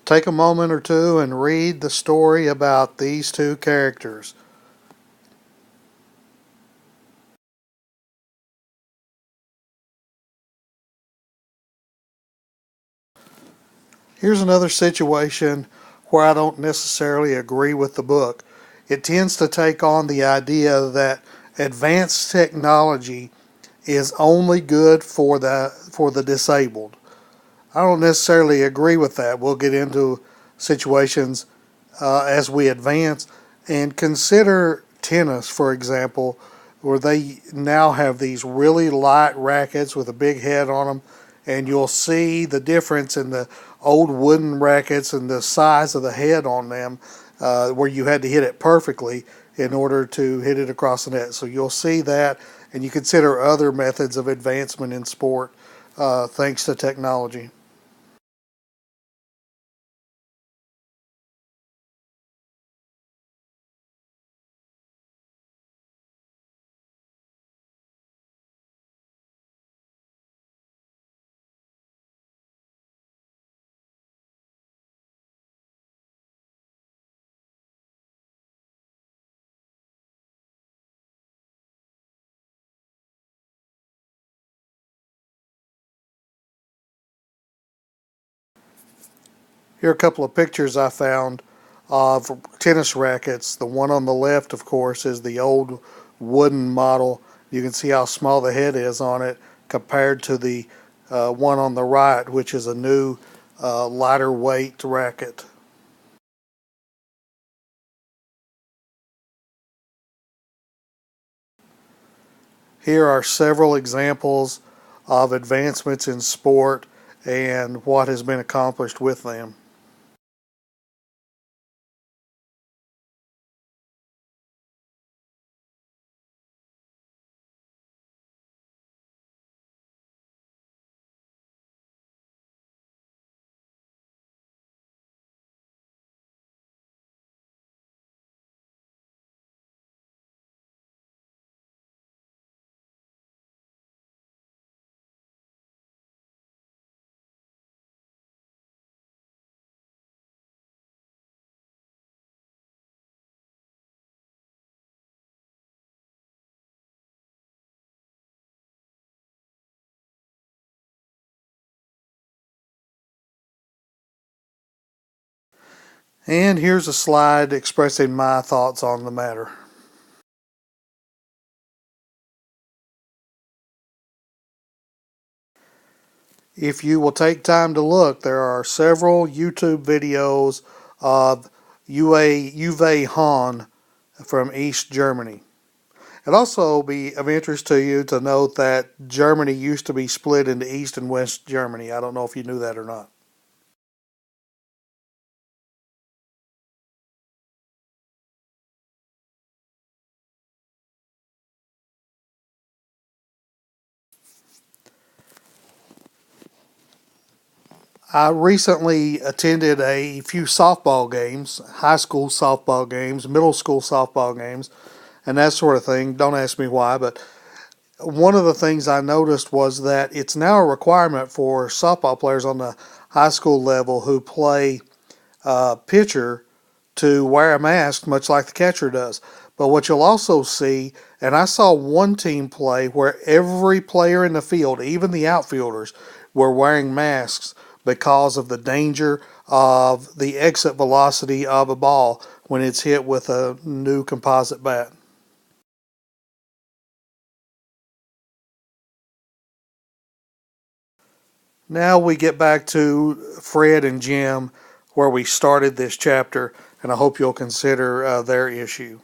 take a moment or two and read the story about these two characters. Here's another situation where I don't necessarily agree with the book. It tends to take on the idea that advanced technology is only good for the disabled. I don't necessarily agree with that. We'll get into situations as we advance and consider tennis, for example, where they now have these really light rackets with a big head on them, and you'll see the difference in the old wooden rackets and the size of the head on them, where you had to hit it perfectly in order to hit it across the net. So you'll see that, and you consider other methods of advancement in sport thanks to technology. Here are a couple of pictures I found of tennis rackets. The one on the left, of course, is the old wooden model. You can see how small the head is on it compared to the one on the right, which is a new lighter weight racket. Here are several examples of advancements in sport and what has been accomplished with them. And here's a slide expressing my thoughts on the matter. If you will take time to look, there are several YouTube videos of Uwe Hahn from East Germany. It'd also be of interest to you to note that Germany used to be split into East and West Germany. I don't know if you knew that or not. I recently attended a few softball games, high school softball games, middle school softball games, and that sort of thing. Don't ask me why, but one of the things I noticed was that it's now a requirement for softball players on the high school level who play pitcher to wear a mask, much like the catcher does. But what you'll also see, and I saw one team play where every player in the field, even the outfielders, were wearing masks because of the danger of the exit velocity of a ball when it's hit with a new composite bat. Now we get back to Fred and Jim, where we started this chapter, and I hope you'll consider their issue.